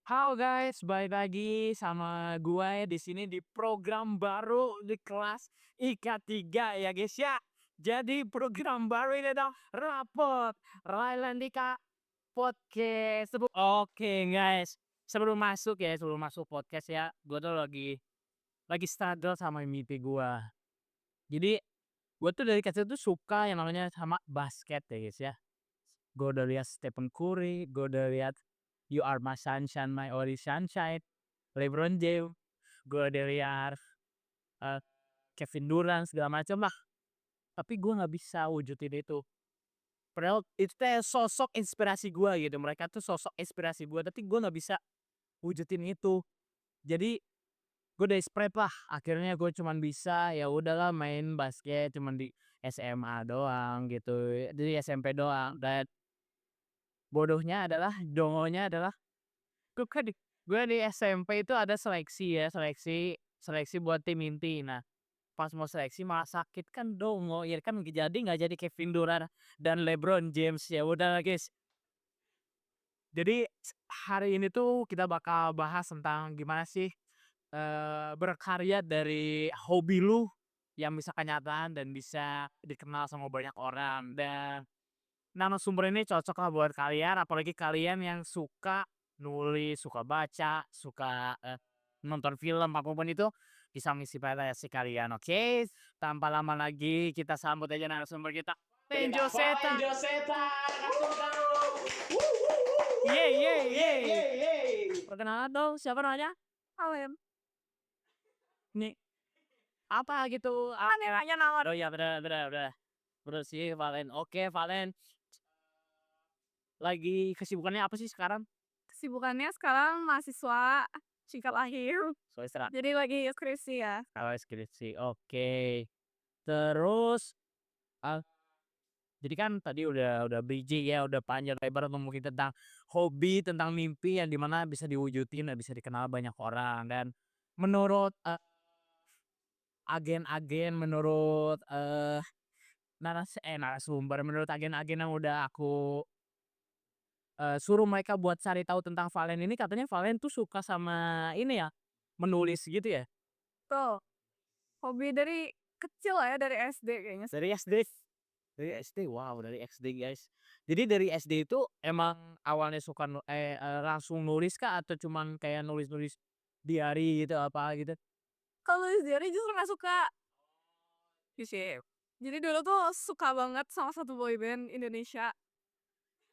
Halo guys, balik lagi sama gua ya di sini di program baru di kelas IK 3 ya guys ya. Jadi program baru ini adalah rapot Railandika Podcast. Oke guys, sebelum masuk podcast ya, gua tuh lagi struggle sama mimpi gua. Jadi gua tuh dari kecil tuh suka yang namanya sama basket ya guys ya. Gue udah lihat Stephen Curry, gue udah lihat You Are My Sunshine, My Only Sunshine, LeBron James, gue udah lihat, eee, Kevin Durant segala macam lah, tapi gue nggak bisa wujudin itu. Padahal itu teh sosok inspirasi gue gitu, mereka tuh sosok inspirasi gue, tapi gue nggak bisa wujudin itu. Jadi gue desperate lah, akhirnya gue cuman bisa ya udahlah main basket cuman di SMA doang gitu, di SMP doang dan bodohnya adalah, dongonya adalah Gue kan di gue di SMP itu ada seleksi ya, seleksi buat tim inti. Nah, pas mau seleksi malah sakit, kan dongo, ya kan nggak jadi Kevin Durant dan LeBron James, ya udahlah guys. Jadi hari ini tuh kita bakal bahas tentang gimana sih, berkarya dari hobi lu yang bisa kenyataan dan bisa dikenal sama banyak orang. Dan narasumber ini cocok lah buat kalian, apalagi kalian yang suka nulis, suka baca, suka, nonton film, apapun itu, bisa menginspirasi kalian, oke? Tanpa lama lagi kita sambut aja narasumber kita, Valen Valen Joseta. Joseta, langsung tahu. Yeay yeay Yeay, yeay. yeay, yeay. Perkenalan dong, siapa namanya? Valen. Nih, apa gitu, namanya nama oh iya bener bener bener. Bener sih Valen. Oke Valen, lagi kesibukannya apa sih sekarang? Kesibukannya sekarang mahasiswa tingkat akhir, So istirahat. jadi lagi skripsi ya. Oh, skripsi, oke. Terus, eee, jadi kan tadi udah bridging ya, udah panjang lebar ngomongin tentang hobi, tentang mimpi yang di mana bisa diwujudin dan bisa dikenal banyak orang. Dan menurut, agen-agen, menurut, narasumber, menurut agen-agen yang udah aku, suruh mereka buat cari tahu tentang Valen ini, katanya Valen tuh suka sama ini ya, menulis gitu ya? Tuh, hobi dari kecil lah ya, dari SD kayaknya sih. Dari SD? Dari SD? Wow, dari SD, guys. Jadi dari SD itu emang awalnya suka langsung nulis kah atau cuman kayak nulis-nulis diary gitu, apa gitu? Kalau nulis diary justru nggak suka. Sih. Jadi dulu tuh suka banget sama satu boyband Indonesia.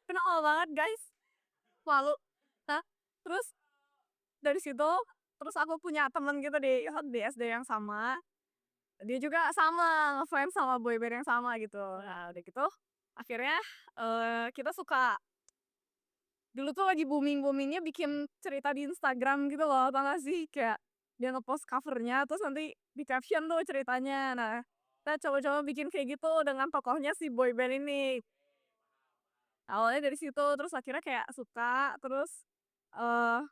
Kenal banget guys, malu. Nah, terus dari situ, terus aku punya temen gitu di SD yang sama. Dia juga sama, ngefans sama boyband yang sama gitu. Nah, udah gitu, akhirnya kita suka. Dulu tuh lagi booming-boomingnya bikin cerita di Instagram gitu loh, tau gak sih? Kayak dia ngepost covernya, terus nanti di caption tuh ceritanya. Nah, kita coba-coba bikin kayak gitu dengan tokohnya si boyband ini. Awalnya dari situ, terus akhirnya kayak suka, terus eh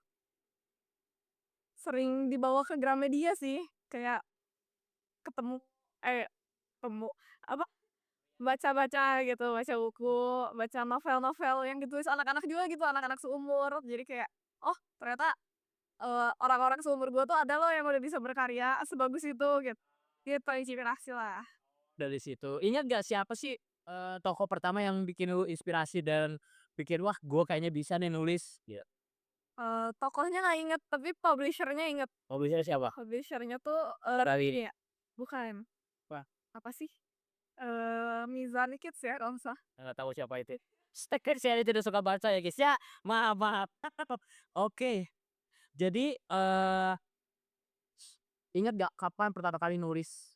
sering dibawa ke Gramedia sih. Kayak ketemu, eh ketemu, apa, baca-baca gitu, baca buku, baca novel-novel yang ditulis anak-anak juga gitu, anak-anak seumur. Jadi kayak, oh ternyata orang-orang seumur gue tuh ada loh yang udah bisa berkarya sebagus itu gitu. Gitu inspirasi lah. Dari situ. Ingat gak siapa sih, tokoh pertama yang bikin lu inspirasi dan bikin, "Wah, gue kayaknya bisa nih nulis," gitu? Tokohnya nggak inget tapi publishernya inget. Oh, biasanya siapa? Publishernya tuh Dari ini ya, bukan, apa? apa sih, Mizani Kids ya kalau nggak salah. Nggak tahu siapa itu. Saya tidak suka baca ya, guys, ya. Maaf maaf. Oke. Jadi, ingat gak kapan pertama kali nulis?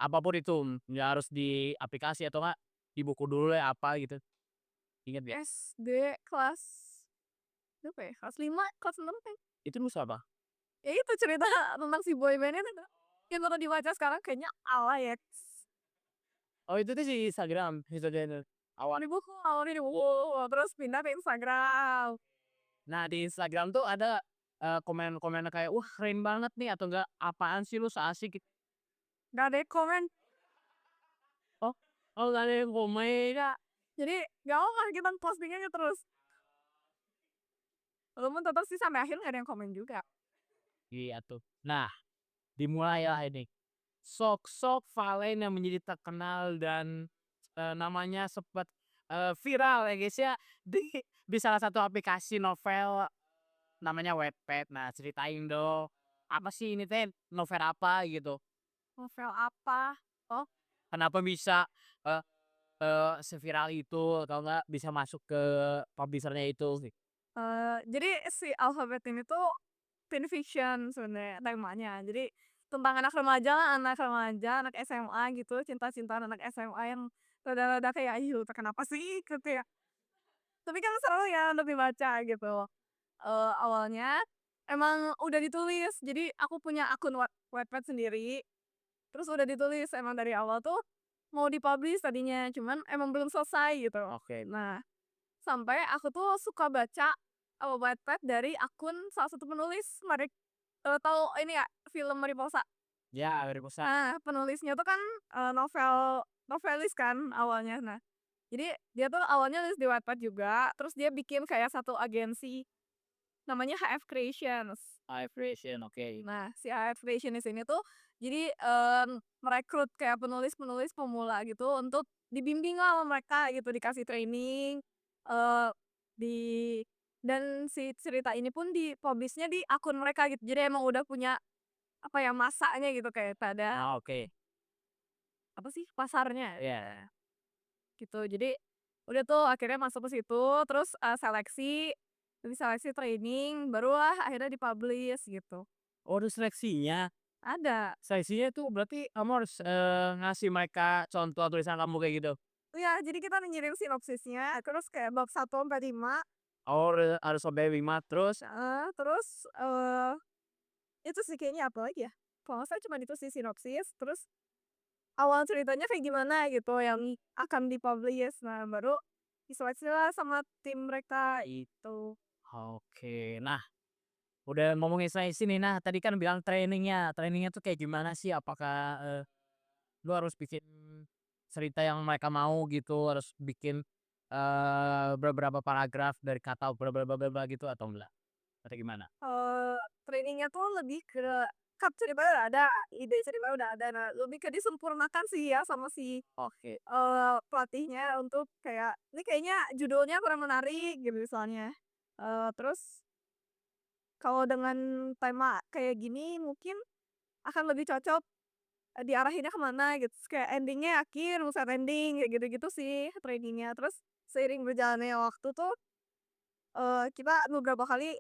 Apapun itu, nggak harus di aplikasi atau enggak di buku dulu ya, apa gitu, inget nggak? SD kelas berapa ya? Kelas 5, kelas 6 kan. Itu nulis apa? Ya itu cerita tentang si boyband itu tuh. Yang kalau dibaca sekarang kayaknya alay ya. Oh, itu tuh di Instagram, Instagram awal. Di buku, awalnya di buku, terus pindah ke Instagram. Nah, di Instagram tuh ada, komen-komen kayak, "Wah, keren banget nih," atau enggak, "Apaan sih lu so asik," gitu. Gak ada yang komen. Oh oh, nggak ada yang komen. Enggak. Jadi gak apa kita posting aja terus. Walaupun tetep sih sampai akhir nggak ada yang komen juga. Iya tuh. Nah, dimulailah ini. Sok-sok Valen yang menjadi terkenal dan, namanya sempet, viral ya guys ya, di salah satu aplikasi novel namanya Wattpad. Nah ceritain dong, apa sih ini teh, novel apa gitu? Novel apa? Oh, Kenapa bisa, eee seviral itu atau enggak bisa masuk ke publisher-nya itu sih? jadi si Alphabet ini tuh teen fiction sebenarnya temanya. Jadi tentang anak remaja lah, anak remaja, anak SMA gitu, cinta-cintaan anak SMA yang rada-rada kayak, "Ayu teh kenapa sih?" Gitu ya. Tapi kan seru ya untuk dibaca gitu. Awalnya emang udah ditulis, jadi aku punya akun Wattpad sendiri, terus udah ditulis emang dari awal tuh mau di-publish tadinya, cuman emang belum selesai gitu. Oke. Nah, sampai aku tuh suka baca, Wattpad dari akun salah satu penulis tahu ini ya, film Mariposa? Ya, dari pusat. Nah, penulisnya tuh kan, novelis kan awalnya. Nah, jadi dia tuh awalnya nulis di Wattpad juga, terus dia bikin kayak satu agensi namanya HF Creations. Vibration, oke. Nah, si HF Creations ini tuh jadi, merekrut kayak penulis-penulis pemula gitu untuk dibimbing lah sama mereka gitu, dikasih training, eee, di dan si cerita ini pun di-publish-nya di akun mereka gitu. Jadi emang udah punya, apa ya, masanya gitu, kayak pada Ah, oke. apa sih, pasarnya, Iya. gitu. Jadi, udah tuh akhirnya masuk ke situ, terus, seleksi, dari seleksi training, barulah akhirnya di-publish gitu. Oh, ada seleksinya? Ada. Seleksinya itu berarti kamu harus, ngasih mereka contoh tulisan kamu kayak gitu? Iya, jadi kita ngirim sinopsisnya, terus kayak bab 1 sampai 5, Oh, harus sampai 5 terus? terus, itu sih kayaknya apalagi ya, kalau nggak salah cuman itu sih sinopsis, terus awal ceritanya kayak gimana gitu yang akan di-publish. Nah, baru diseleksilah sama tim mereka, itu. Oke. Nah, udah ngomongin seleksi nih, nah tadi kan bilang trainingnya tuh kayak gimana sih? Apakah, lu harus bikin cerita yang mereka mau gitu, harus bikin, beberapa paragraf dari kata bla bla bla bla bla gitu atau enggak? Atau gimana? Trainingnya tuh lebih ke kan ceritanya udah ada, ide ceritanya udah ada, nah lebih ke disempurnakan sih ya sama si, Oke. pelatihnya untuk kayak, "Ini kayaknya judulnya kurang menarik," gitu misalnya. Terus kalau dengan tema kayak gini mungkin akan lebih cocok, diarahinnya ke mana gitu, terus kayak ending-nya yakin harus set ending, kayak gitu-gitu sih trainingnya. Terus seiring berjalannya waktu tuh, kita beberapa kali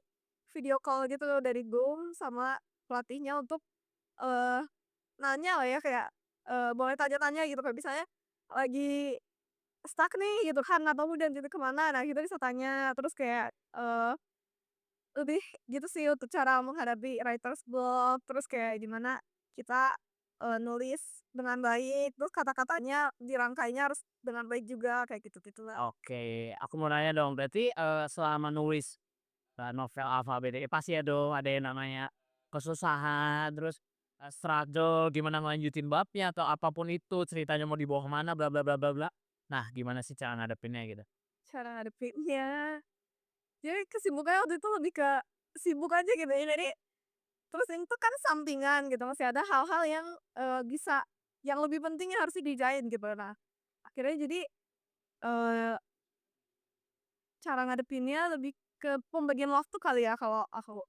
video call gitu loh dari Zoom sama pelatihnya untuk, eee, nanya lah ya kayak, boleh tanya-tanya gitu kayak misalnya lagi stuck nih gitu kan atau udah gitu ke mana, nah kita bisa tanya. Terus kayak, lebih gitu sih untuk cara menghadapi writer's block, terus kayak gimana kita, nulis dengan baik, terus kata-katanya dirangkainya harus dengan baik juga, kayak gitu-gitulah. Oke, aku mau nanya dong, berarti, selama nulis, novel alfabet ini pasti ya dong ada yang namanya kesusahan, terus, struggle gimana ngelanjutin babnya atau apapun itu, ceritanya mau dibawa ke mana bla bla bla bla bla. Nah, gimana sih cara ngadepinnya gitu? Cara ngadepinnya, jadi kesibukannya waktu itu lebih ke sibuk aja gitu ya, jadi terus itu kan sampingan gitu, masih ada hal-hal yang, bisa yang lebih penting yang harus dikerjain gitu. Nah, akhirnya jadi, eee, cara ngadepinnya lebih ke pembagian waktu kali ya kalau aku.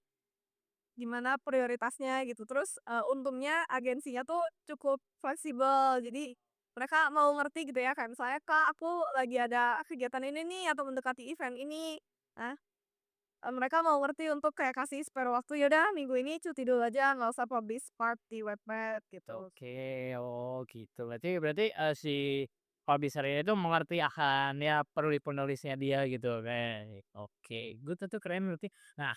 Gimana prioritasnya gitu. Terus, untungnya agensinya tuh cukup fleksibel. Jadi mereka mau ngerti gitu ya, kayak misalnya, "Kak, aku lagi ada kegiatan ini nih atau mendekati event ini." Nah, mereka mau ngerti untuk kayak kasih spare waktu, "Ya udah minggu ini cuti dulu aja, nggak usah publish part di Wattpad," gitu. Oke, oh gitu. Berarti berarti, si publisher ini tuh mengerti akan ya penulisnya dia gitu kan. Oke, good itu keren berarti. Nah,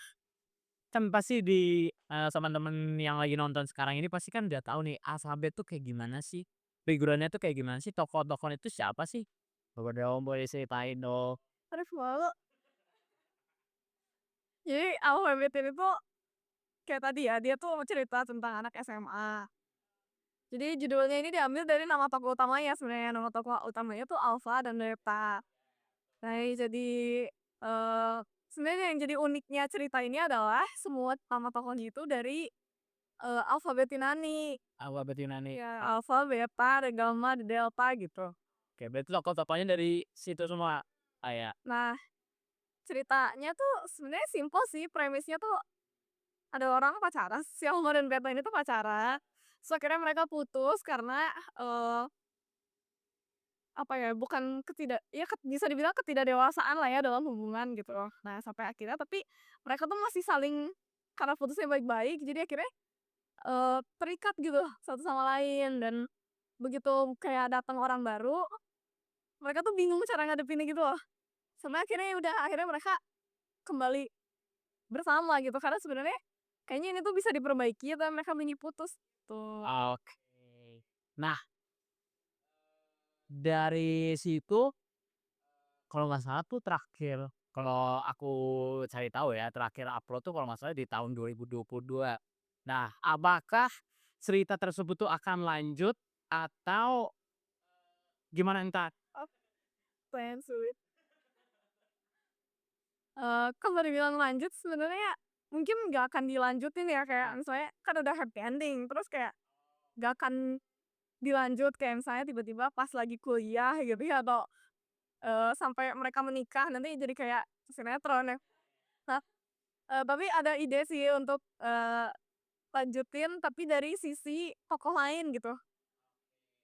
kan pasti di, teman-teman yang lagi nonton sekarang ini pasti kan udah tahu nih Alfabet tuh kayak gimana sih, background-nya tuh kayak gimana sih, tokoh-tokohnya itu siapa sih? Coba dong boleh ceritain dong. Aduh malu. Jadi Alphabet ini tuh kayak tadi ya, dia tuh cerita tentang anak SMA. Jadi judulnya ini diambil dari nama tokoh utamanya sebenarnya, nama tokoh utamanya tuh Alfa dan Beta. Nah, jadi, eee, sebenarnya yang jadi uniknya cerita ini adalah semua nama tokohnya itu dari alfabet Yunani. Alfabet Yunani. Ya, alfa, beta, gamma, delta gitu. Oke, berarti tokoh-tokohnya dari situ semua. Ya. Nah, ceritanya tuh sebenarnya simpel sih, premisnya tuh ada orang pacaran, si alfa dan beta ini tuh pacaran. Terus akhirnya mereka putus karena apa ya, bukan bisa dibilang ketidakdewasaan lah ya dalam hubungan gitu loh. Nah, sampai akhirnya tapi mereka tuh masih saling, karena putusnya baik-baik, jadi akhirnya terikat gitu satu sama lain. Dan begitu kayak datang orang baru, mereka tuh bingung cara ngadepinnya gitu loh. Sampai akhirnya ya udah, akhirnya mereka kembali bersama gitu, karena sebenarnya kayaknya ini tuh bisa diperbaiki tapi mereka milih putus tuh. Oke. Nah, dari situ kalau nggak salah tuh terakhir, kalau aku cari tahu ya, terakhir upload tuh kalau nggak salah di tahun 2022. Nah, apakah cerita tersebut tuh akan lanjut atau gimana entar? Plan sulit. Kalau dibilang lanjut sebenarnya mungkin nggak akan dilanjutin ya, kayak misalnya kan udah happy ending, terus kayak nggak akan dilanjut kayak misalnya tiba-tiba pas lagi kuliah gitu ya, atau sampai mereka menikah nanti jadi kayak sinetron ya. Nah, tapi ada ide sih untuk lanjutin tapi dari sisi tokoh lain gitu.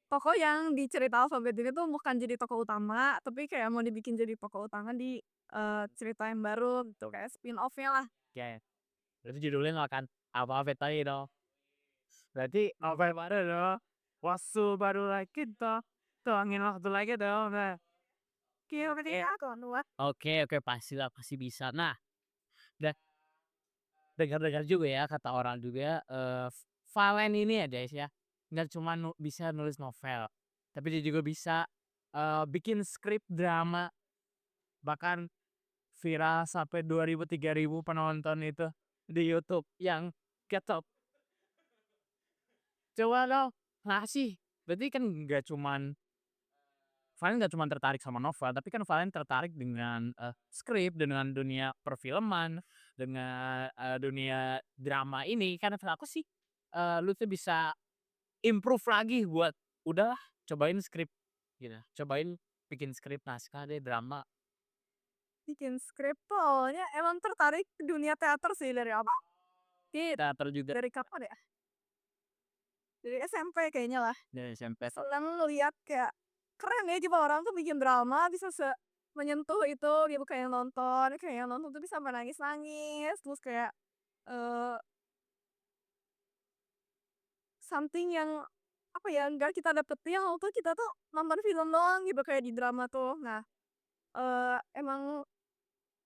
Tokoh yang di cerita alfabet ini tuh bukan jadi tokoh utama, tapi kayak mau dibikin jadi tokoh utama di cerita yang baru gitu, kayak spin-off-nya lah. Oke, berarti judulnya nggak akan apa-apa tadi dong. Berarti novel baru dong. Waktu baru lagi tuh. Tuh angin waktu lagi dong. Nah. Oke, oke, pastilah, pasti bisa. Nah, dan dengar-dengar juga ya, kata orang juga, Valen ini ya guys ya, nggak cuma bisa nulis novel, tapi dia juga bisa bikin skrip drama, bahkan viral sampai 2.000 3.000 penonton itu di YouTube yang ketop. Coba dong, ngasih. Berarti kan nggak cuman Valen nggak cuma tertarik sama novel, tapi kan Valen tertarik dengan, skrip, dengan dunia perfilman, dengan, dunia drama ini. Karena menurut aku sih, lu tuh bisa improve lagi buat, udahlah cobain skrip gitu, cobain bikin skrip naskah deh drama. Bikin skrip tuh awalnya emang tertarik ke dunia teater sih dari awal. Teater juga Dari kapan ya? Dari SMP kayaknya lah. dari SMP. Seneng ngeliat kayak keren ya, coba orang tuh bikin drama bisa menyentuh itu gitu, kayak yang nonton tuh bisa sampai nangis-nangis, terus kayak eh something yang apa ya, nggak kita dapetin waktu kita tuh nonton film doang gitu kayak di drama tuh. Nah, emang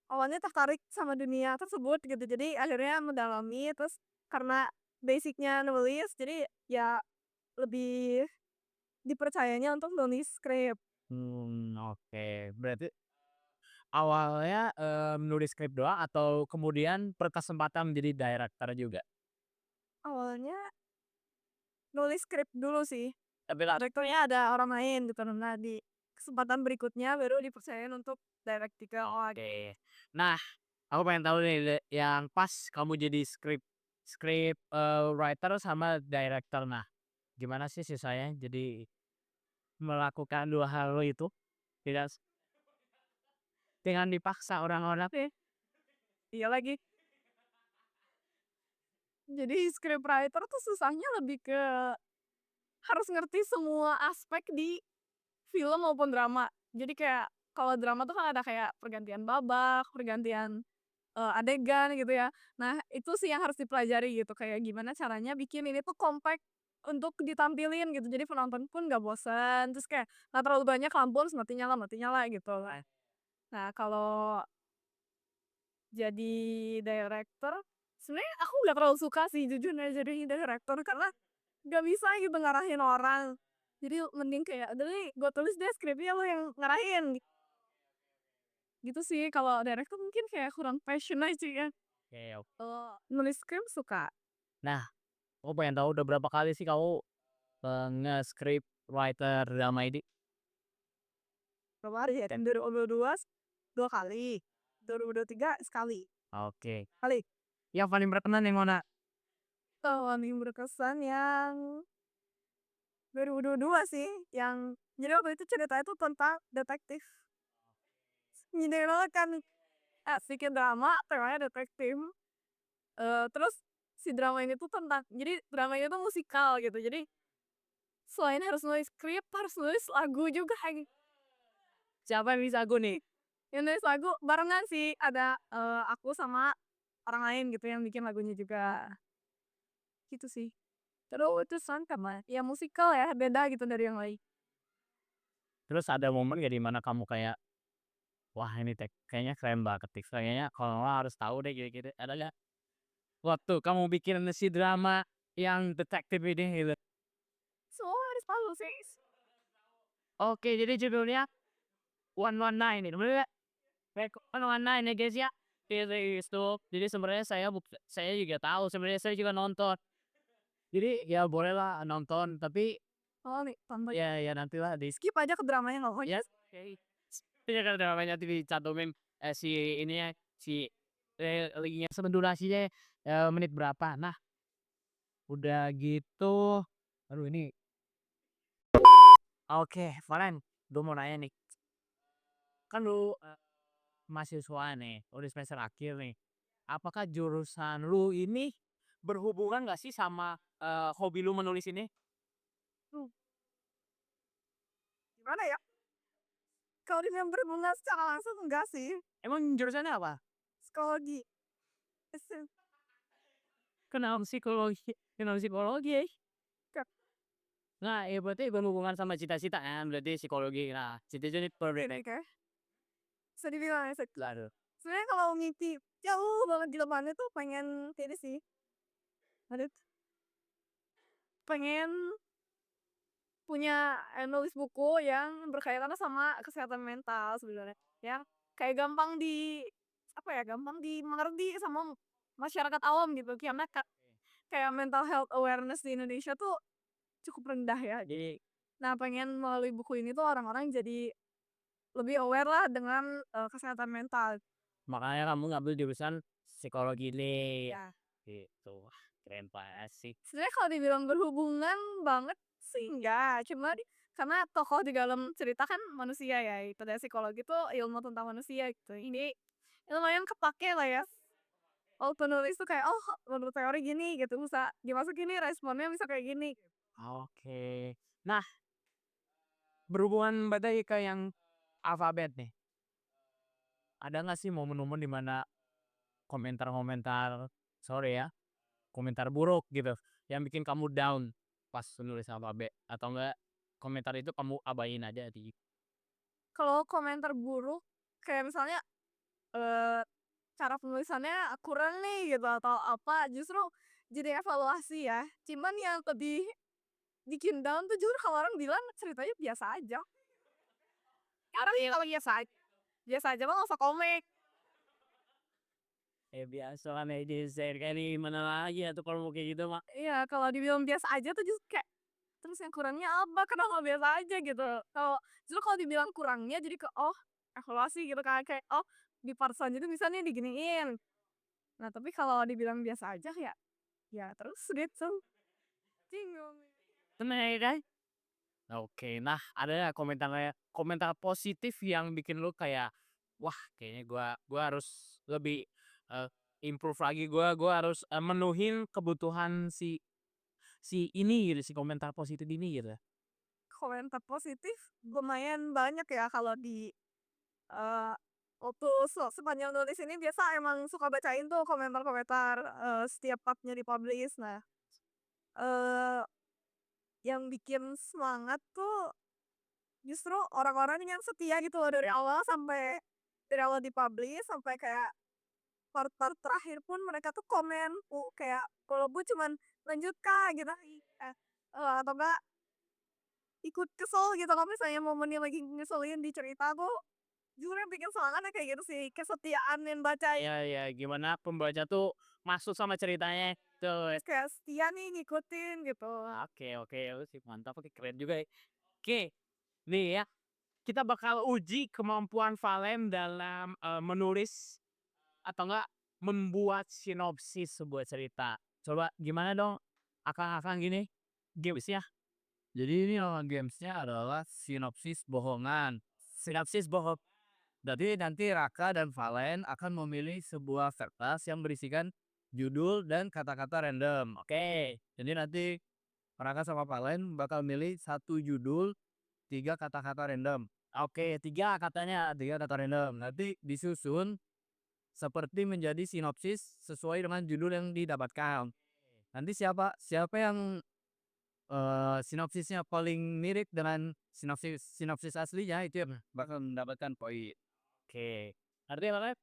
awalnya tertarik sama dunia tersebut gitu, jadi akhirnya mendalami, terus karena basicnya nulis jadi ya lebih dipercayanya untuk nulis skrip. Oke. Berarti awalnya, nulis skrip doang atau kemudian berkesempatan menjadi director juga? Awalnya nulis skrip dulu sih, Tapi lah direkturnya ada orang lain gitu, nah di kesempatan berikutnya baru dipercayain untuk directing. oke. Nah, aku pengen tahu nih yang pas kamu jadi script, writer sama director. Nah, gimana sih sisanya jadi melakukan 2 hal itu tidak dengan dipaksa orang-orang? Iya lagi, jadi scriptwriter tuh susahnya lebih ke harus ngerti semua aspek di film maupun drama. Jadi kayak kalau drama tuh kan ada kayak pergantian babak, pergantian adegan gitu ya. Nah, itu sih yang harus dipelajari gitu, kayak gimana caranya bikin ini tuh compact untuk ditampilin gitu. Jadi penonton pun nggak bosan, terus kayak nggak terlalu banyak lampu harus mati nyala gitu. Nah, kalau jadi director, sebenarnya aku nggak terlalu suka sih jujur jadi director, karena nggak bisa gitu ngarahin orang. Jadi mending kayak, "Udah nih gue tulis deh skripnya, lu yang ngarahin." Gitu sih, kalau director mungkin kayak kurang passion aja ya. Oke, Kalau nulis skrip suka. nah, aku pengen tahu udah berapa kali sih kamu, nge-script writer drama ini? Berapa hari ya? Tahun 2022 2 kali. 2023 sekali. Oke. Kali. Yang paling berkenan yang mana? Paling berkesan yang 2022 sih, yang jadi waktu itu ceritanya tuh tentang detektif. Nyindir banget kan, sedikit drama, temanya detektif. Terus si drama ini tuh tentang, jadi drama ini tuh musikal gitu. Jadi selain harus nulis skrip, harus nulis lagu juga. Siapa yang bisa aku nih? Yang nulis lagu barengan sih, ada aku sama orang lain gitu yang bikin lagunya juga. Gitu sih. Terus itu karena ya musikal ya, beda gitu dari yang lain. Terus ada momen gak di mana kamu kayak, wah ini kayaknya keren banget nih. Kayaknya kalau nggak harus tahu deh gitu-gitu. Ada nggak? Waktu kamu bikin si drama yang detektif ini gitu. Semua harus tahu sih. Oke, jadi judulnya 119 ini. Bener nggak? 119 ya guys ya. Itu. Jadi sebenarnya saya juga tahu. Sebenarnya saya juga nonton. Jadi ya bolehlah nonton. Tapi Oh nih, tonton. ya nantilah di Skip aja ke dramanya nggak apa-apa. ya. Iya kan namanya dicantumin si ini ya si linknya sama durasinya menit berapa. Nah, udah gitu. Aduh ini. Oke, Valen, gue mau nanya nih. Kan lu mahasiswa nih, udah semester akhir nih. Apakah jurusan lu ini berhubungan gak sih sama hobi lu menulis ini? Hmm, Gimana ya? Kalau dibilang berhubungan secara langsung enggak sih. Emang jurusannya apa? Psikologi. SM. Kenapa psikologi? Kenapa psikologi ya? Kak, Nah, ya berarti berhubungan sama cita-cita kan, berarti psikologi. Nah, cita-cita ini ini kayak bisa dibilang ya. Lalu. Sebenarnya kalau mimpi jauh banget di depannya tuh pengen ini sih. Aduh, pengen punya nulis buku yang berkaitan sama kesehatan mental sebenarnya. Yang kayak gampang gampang dimengerti sama masyarakat awam gitu. Karena kayak mental health awareness di Indonesia tuh cukup rendah ya. Jadi Nah, pengen melalui buku ini tuh orang-orang jadi lebih aware lah dengan kesehatan mental. makanya kamu ngambil jurusan psikologi nih. Ya. Gitu. Wah, keren banget sih. Sebenarnya kalau dibilang berhubungan banget sih enggak, cuma karena tokoh di dalam cerita kan manusia ya, itu dari psikologi tuh ilmu tentang manusia gitu. Ini lumayan kepake lah ya. Oh, penulis tuh kayak, oh menurut teori gini gitu, bisa dimasukin nih responnya bisa kayak gini. Oke. Nah, berhubungan berarti ke yang alfabet nih. Ada nggak sih momen-momen di mana komentar-komentar, sorry ya, komentar buruk gitu, yang bikin kamu down pas nulis alfabet atau enggak komentar itu kamu abain aja di Kalau komentar buruk, kayak misalnya eh cara penulisannya kurang nih gitu atau apa, justru jadi evaluasi ya. Cuman yang lebih bikin down tuh justru kalau orang bilang ceritanya biasa aja. Orang sih kalau biasa aja mah nggak usah komik. biasa lah netizen kayak di mana lagi atau kalau mau kayak gitu mah. Iya, kalau dibilang biasa aja tuh justru kayak, terus yang kurangnya apa? Kenapa biasa aja gitu? Justru kalau dibilang kurangnya jadi oh evaluasi gitu kan, kayak oh di part selanjutnya bisa nih diginiin. Nah tapi kalau dibilang biasa aja ya, ya terus gitu. Bingung. Tenang ya kan? Oke, nah ada nggak komentar positif yang bikin lu kayak, wah kayaknya gua harus lebih eh, improve lagi, gua harus menuhin kebutuhan si si ini gitu, si komentar positif ini gitu. Komentar positif lumayan banyak ya kalau di eh waktu sepanjang nulis ini biasa emang suka bacain tuh komentar-komentar setiap partnya dipublish. Nah, eh yang bikin semangat tuh justru orang-orang yang setia gitu loh dari awal dipublish sampai kayak part-part terakhir pun mereka tuh komen kayak kalau gue cuman lanjut kak gitu atau enggak ikut kesel gitu kalau misalnya momennya lagi ngeselin di cerita tuh justru yang bikin semangatnya kayak gitu sih, kesetiaan yang baca Ya ya gimana pembaca tuh masuk sama ceritanya tuh. kayak setia nih ngikutin gitu. Oke oke, lu sih mantap, oke keren juga ya. Oke, nih ya kita bakal uji kemampuan Valen dalam, menulis atau enggak membuat sinopsis sebuah cerita. Coba gimana dong akang-akang gini gamesnya? Jadi ini nama gamesnya adalah sinopsis bohongan. Sinopsis bohong. Jadi nanti Raka dan Valen akan memilih sebuah kertas yang berisikan judul dan kata-kata random. Oke, Jadi nanti Raka sama Valen bakal milih satu judul, 3 kata-kata random. oke, 3 katanya. 3 kata random. Nanti disusun seperti menjadi sinopsis sesuai dengan judul yang didapatkan. Nanti siapa siapa yang sinopsisnya paling mirip dengan sinopsis sinopsis aslinya itu yang bakal mendapatkan poin. Oke. Artinya apa?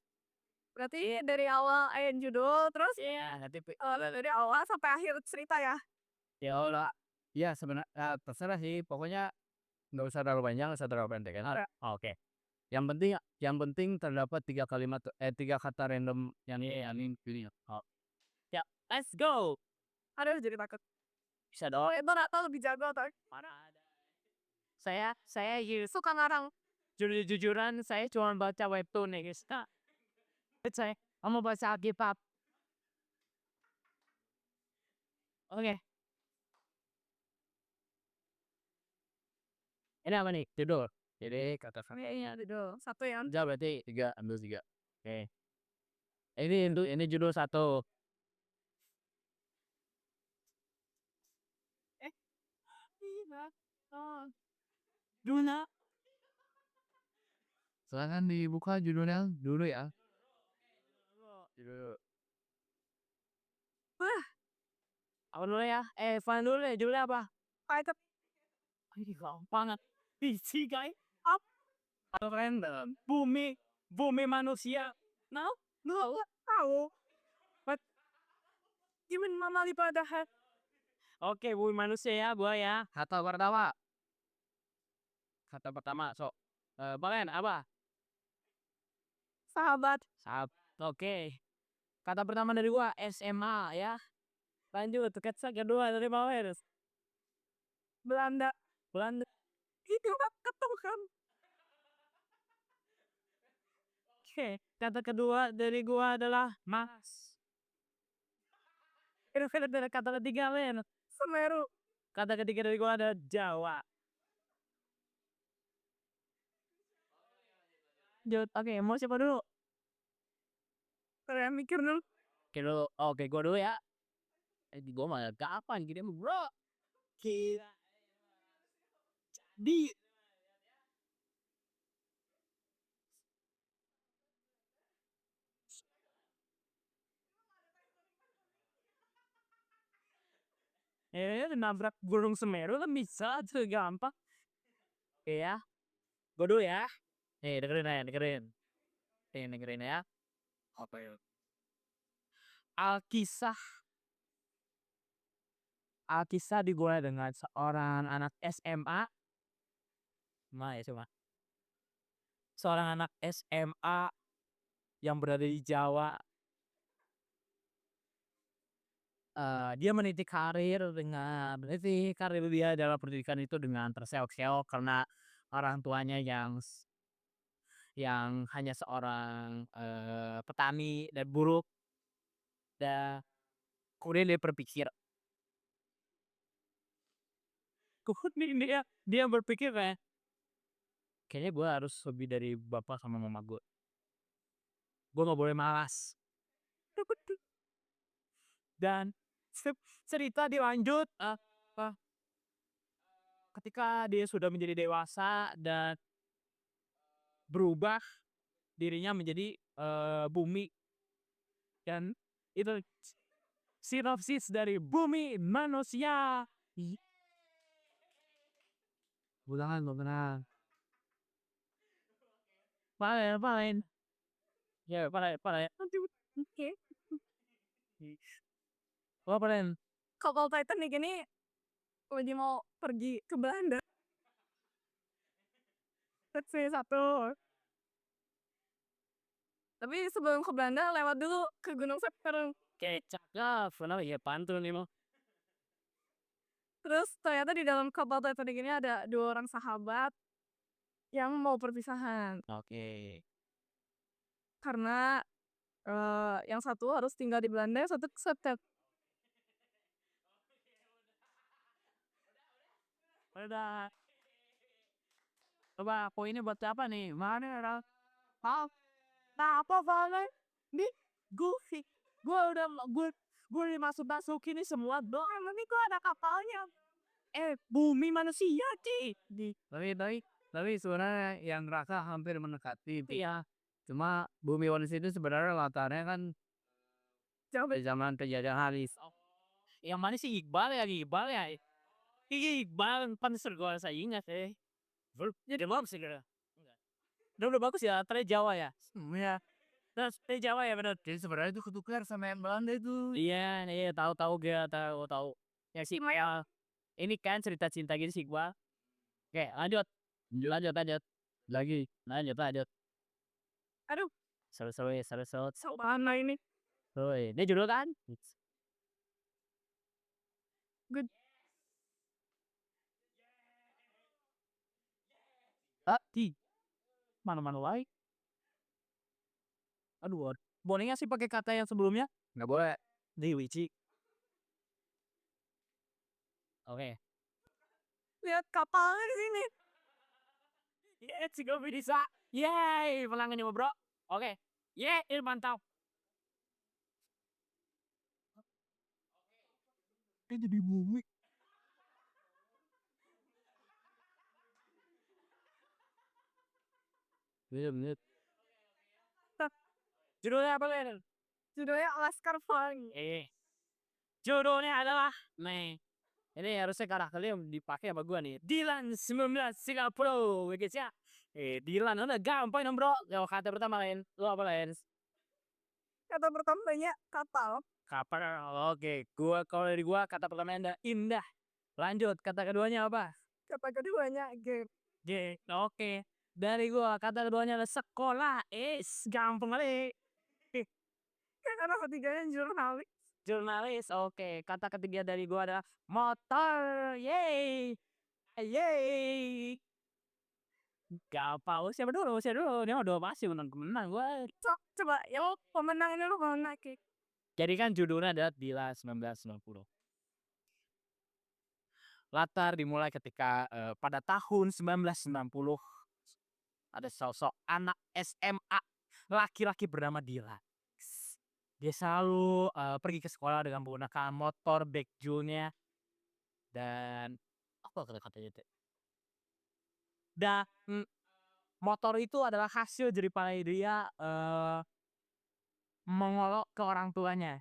Berarti dari awal judul terus Iya, nanti dari awal sampai akhir cerita ya. Ya Allah, ya sebenarnya terserah sih. Pokoknya nggak usah terlalu panjang, nggak usah terlalu pendek kan. oke. Yang penting terdapat 3 kata random yang pilih. Ya, let's go. Aduh jadi takut. Bisa dong. Oh itu Natal lebih jago atau Mana ada. Saya suka ngarang. jujur-jujuran saya cuma baca webtoon ya guys. Nah, saya mau baca K-pop. Oke. Ini apa nih? Judul. Jadi kata-kata Iya judul satu ya. Jawab berarti 3, ambil 3. oke. Ini judul 1. Iya. Oh. Duna. Silakan dibuka judulnya dulu ya. Judul. Apa dulu ya? Van dulu ya. Judulnya apa? Fighter. Ini gampang. Easy guys. Atau random. Bumi manusia. No? No. Tahu. What? Gimana mama padahal. Oke, bumi manusia ya, buaya. Kata pertama. Kata pertama, sok. Balen, apa? Sahabat. Oke. Kata pertama dari gua SMA ya. Lanjut, kata kedua dari Mawers. Belanda. Belanda. Itu ketemu kan. Oke, kata kedua dari gua adalah Mas. Itu kata ketiga, men. Semeru. Kata ketiga dari gua ada Jawa. Lanjut, oke, mau siapa dulu? Kalian mikir dulu. Oke, gua dulu ya. Gua mah kapan gini bro? Kira. Jadi nabrak Gunung Semeru kan bisa tuh gampang. Oke ya. Gua dulu ya. Nih, dengerin. Nih, dengerin ya. Apa ya? Alkisah dimulai dengan seorang anak SMA. Nah, ya cuma. Seorang anak SMA yang berada di Jawa. Dia meniti karir dia dalam pendidikan itu dengan terseok-seok karena orang tuanya yang hanya seorang petani dan buruh. Dan kemudian dia berpikir kayak kayaknya gue harus lebih dari bapak sama mama gue nggak boleh malas. Dan cerita dilanjut ketika dia sudah menjadi dewasa dan berubah dirinya menjadi bumi, dan itu sinopsis dari bumi manusia. Ulangan lo benar. Paling ya paling Oke. paling Kapal Titanic ini lagi mau pergi ke Belanda. Let's say satu. Tapi sebelum ke Belanda lewat dulu ke Gunung Semeru. kecap lah, kenapa ya pantun nih mau. Terus ternyata di dalam kapal Titanic ini ada 2 orang sahabat yang mau perpisahan. Oke. Karena yang satu harus tinggal di Belanda, yang satu ke Septet. Udah. Coba poinnya buat siapa nih? Mana Ral? Hah? Nah, apa Valen? Nih, gue udah gue dimasukin ini semua dong. Tapi kok ada kapalnya? Bumi manusia Ci. Tapi sebenarnya yang rasa hampir mendekati. Iya. Cuma bumi manusia itu sebenarnya latarnya kan Jauh di zaman penjajahan Yang mana sih Iqbal ya? Iqbal Panser gue saya ingat Jadi belum sih kira. Udah bagus ya, ternyata Jawa ya. ya. Terus Jawa ya benar. Jadi sebenarnya itu ketukar sama yang Belanda itu. Iya, iya tahu gak tahu. Yang si ini kan cerita cinta gitu sih gua. Oke, lanjut. Lanjut. Aduh, Seru. mana ini? Ini judul kan? Good. Mana lagi? Aduh, bolehnya sih pakai kata yang sebelumnya? Nggak boleh. Di Wici. Oke. Lihat kapalnya di sini. Yes, gue bisa. Yeay, pelanggannya bro. Oke. Yeay, mantap. Jadi bumi. Bener. Judulnya apa Len? Judulnya Laskar Pelangi. Judulnya adalah ini harusnya karakternya yang dipakai sama gua nih. Dilan 1930 guys ya. Dilan udah gampang dong bro. Kalau kata pertama Len, lu apa Len? Kata pertamanya kapal. Kapal. Oke, kalau dari gua kata pertamanya indah. Lanjut, kata keduanya apa? Kata keduanya game. Oke. Dari gua kata keduanya adalah sekolah. Gampang kali. Kata ketiganya jurnalis. Jurnalis. Oke, kata ketiga dari gua adalah motor. Yeay. Gampang. Siapa dulu? Dia udah pasti menang gua. Coba yang pemenang ini lu mana Kik? Jadi kan judulnya adalah Dila 1990. Latar dimulai ketika pada tahun 1990 ada sosok anak SMA laki-laki bernama Dila. Dia selalu pergi ke sekolah dengan menggunakan motor backjulnya dan apa kata-katanya teh? Dan motor itu adalah hasil jeripaya dia mengolok ke orang tuanya.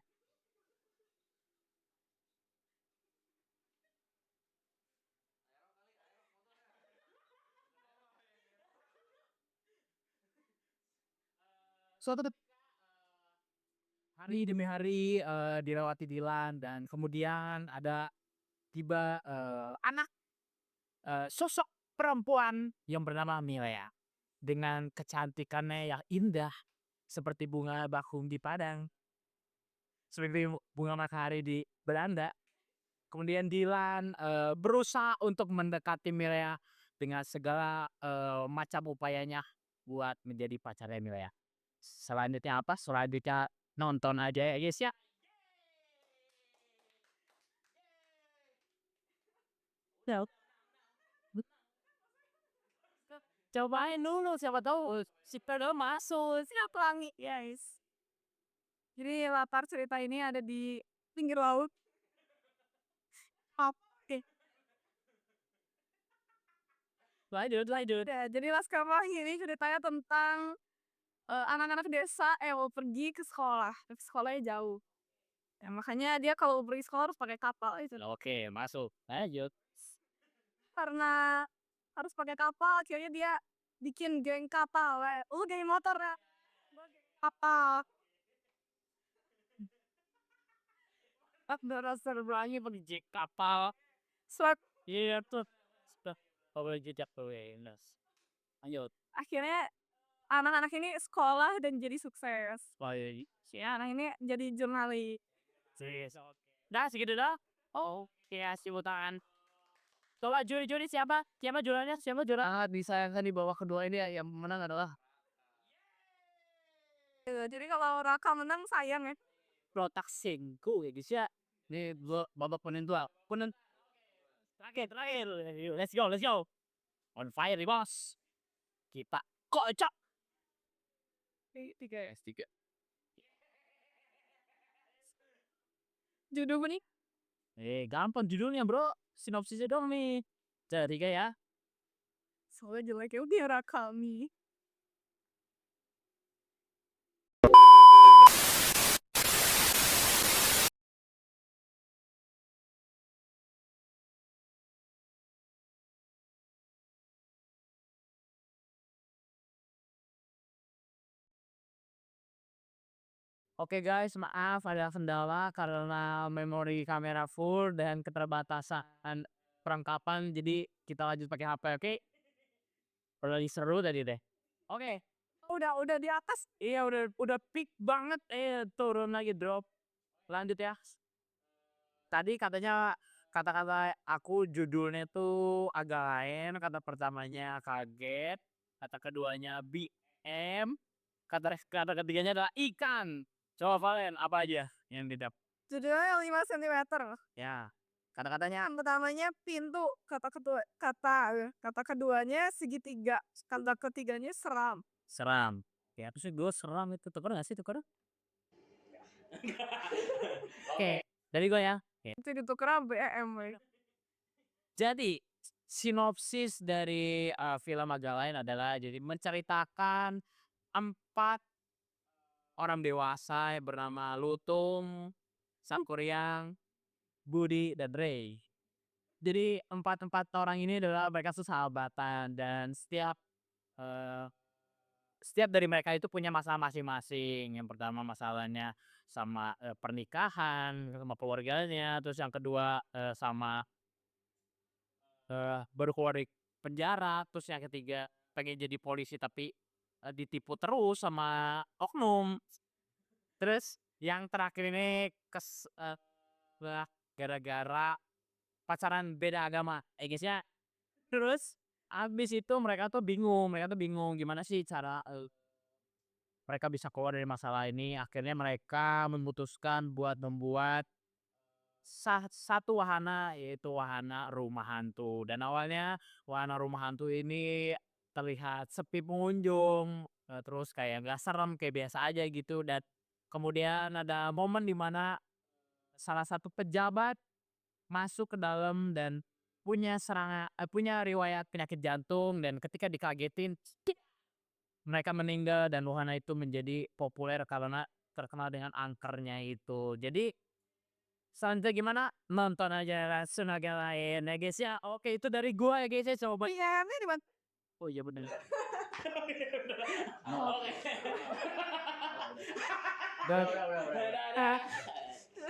Suatu hari demi hari dilewati Dilan dan kemudian ada tiba anak sosok perempuan yang bernama Milea dengan kecantikannya yang indah seperti bunga bakung di Padang, seperti bunga matahari di Belanda. Kemudian Dilan berusaha untuk mendekati Milea dengan segala macam upayanya buat menjadi pacarnya Milea. Selanjutnya apa? Selanjutnya nonton aja ya guys ya. Cobain dulu siapa tahu si Pedro masuk. Siap Pelangi, guys. Jadi latar cerita ini ada di pinggir laut. Oke. Lanjut. Ya, jadi Laskar Pelangi ini ceritanya tentang anak-anak desa mau pergi ke sekolah, tapi sekolahnya jauh. Ya, makanya dia kalau pergi sekolah harus pakai kapal itu. Oke, masuk. Lanjut. Karena harus pakai kapal, akhirnya dia bikin geng kapal. Lu geng motor ya? Gua geng kapal. Laskar Pelangi pergi kapal. Swap. Iya tuh. Sudah jejak awareness. Lanjut. Akhirnya anak-anak ini sekolah dan jadi sukses. Si Siap. anak ini jadi jurnalis. Oke. Dah segitu dah. Oke, kasih tangan. Coba juri-juri siapa? Siapa juaranya? Siapa juara? Sangat disayangkan di bawah kedua ini ya, yang menang adalah Jadi kalau Raka menang sayang ya. Protak Sengku ya guys ya. ini babak penentuan. Terakhir. Yuk, let's go. On fire nih bos. Kita kocok. Tiga S3. Judul nih. Gampang judulnya bro. Sinopsisnya dong nih. Tiga ya. Soalnya jelek ya udah Raka nih. Oke guys, maaf ada kendala karena memori kamera full dan keterbatasan perangkapan. Jadi kita lanjut pakai HP, oke? Udah seru tadi deh. Oke. Udah di atas. Iya udah peak banget. Turun lagi drop. Lanjut ya. Tadi katanya kata-kata aku judulnya tuh agak lain. Kata pertamanya kaget, kata keduanya BM, kata ketiganya adalah ikan. Coba Valen, apa aja yang didapat? Judulnya 5 cm. Ya, kata-katanya Yang pertamanya pintu, kata keduanya segitiga, kata ketiganya seram. seram. Ya, terus gue seram itu tuker nggak sih tuker? Oke, dari gue ya. Itu ditukar BM. Jadi sinopsis dari film agak lain adalah jadi menceritakan 4 orang dewasa yang bernama Lutung, Sangkuriang, Budi, dan Ray. Jadi empat orang ini adalah mereka sahabatan dan eh, setiap dari mereka itu punya masalah masing-masing. Yang pertama masalahnya sama pernikahan, sama keluarganya, terus yang kedua sama baru keluar dari penjara, terus yang ketiga pengen jadi polisi tapi ditipu terus sama oknum. Terus yang terakhir ini gara-gara pacaran beda agama. Guys ya. Terus abis itu mereka tuh bingung gimana sih cara mereka bisa keluar dari masalah ini. Akhirnya mereka memutuskan buat membuat satu wahana, yaitu wahana rumah hantu. Dan awalnya wahana rumah hantu ini terlihat sepi pengunjung, terus kayak nggak serem, kayak biasa aja gitu. Dan kemudian ada momen di mana salah satu pejabat masuk ke dalam dan punya riwayat penyakit jantung, dan ketika dikagetin mereka meninggal dan wahana itu menjadi populer karena terkenal dengan angkernya itu. Jadi selanjutnya gimana? Nonton aja langsung agak lain ya guys ya. Oke, itu dari gua ya guys ya. Coba. Iya, ini di mana? Oh iya bener.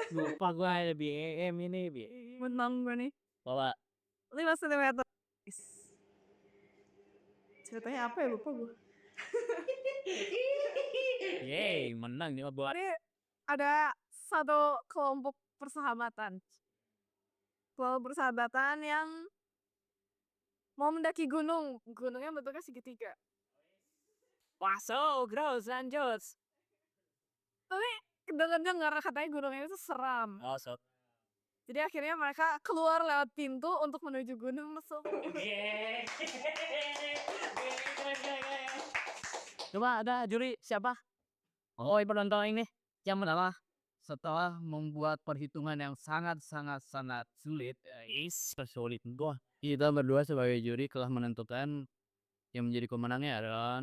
Lupa gua ada BM ini. Menang gue nih. Bawa 5 cm. Ceritanya apa ya lupa gue. yeay menang nih buat. Ini ada satu kelompok persahabatan. Kelompok persahabatan yang mau mendaki gunung. Gunungnya bentuknya segitiga. Wah, so gross, lanjut. Tapi dengar katanya gunungnya itu seram. Oh, so. Jadi akhirnya mereka keluar lewat pintu untuk menuju gunung. Coba ada juri siapa? Oh, penonton ini yang menang. Setelah membuat perhitungan yang sangat sulit, Sulit gua. kita berdua sebagai juri telah menentukan yang menjadi pemenangnya adalah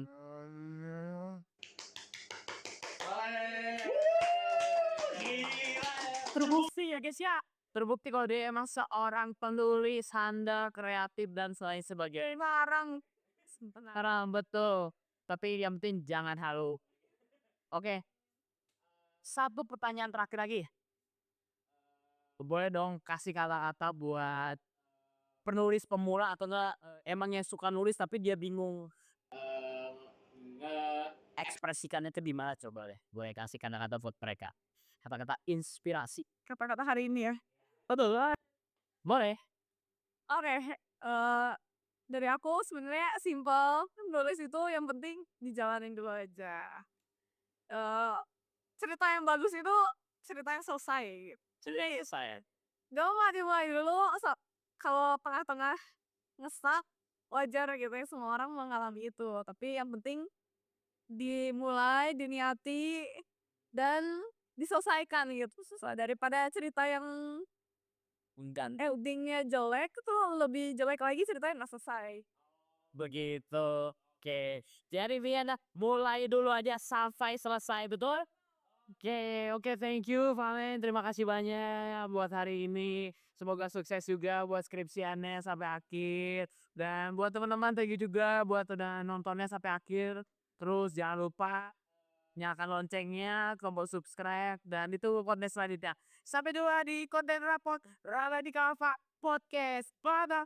Terbukti ya guys ya. Terbukti kalau dia emang seorang penulis handal, kreatif dan lain sebagainya. Sekarang betul. Tapi yang penting jangan halu. Oke. Satu pertanyaan terakhir lagi. Boleh dong kasih kata-kata buat penulis pemula atau enggak emang yang suka nulis tapi dia bingung ekspresikannya itu gimana, coba deh. Boleh kasih kata-kata buat mereka. Kata-kata inspirasi. Kata-kata hari ini ya. Betul. Boleh. Oke. Dari aku sebenarnya simple, nulis itu yang penting dijalanin dulu aja. Cerita yang bagus itu cerita yang selesai gitu. Jadi saya Gak apa dimulai dulu, kalau tengah-tengah ngestak wajar gitu ya, semua orang mengalami itu. Tapi yang penting dimulai, diniati, dan diselesaikan gitu. Daripada cerita yang undang endingnya jelek itu lebih jelek lagi ceritanya nggak selesai. begitu. Oke, jadi Viana mulai dulu aja sampai selesai, betul? Oke, thank you Valen. Terima kasih banyak buat hari ini. Semoga sukses juga buat skripsiannya sampai akhir. Dan buat teman-teman thank you juga buat udah nontonnya sampai akhir. Terus jangan lupa nyalakan loncengnya, tombol subscribe, dan itu konten selanjutnya. Sampai jumpa di konten rapot Radikal Podcast. Bye-bye.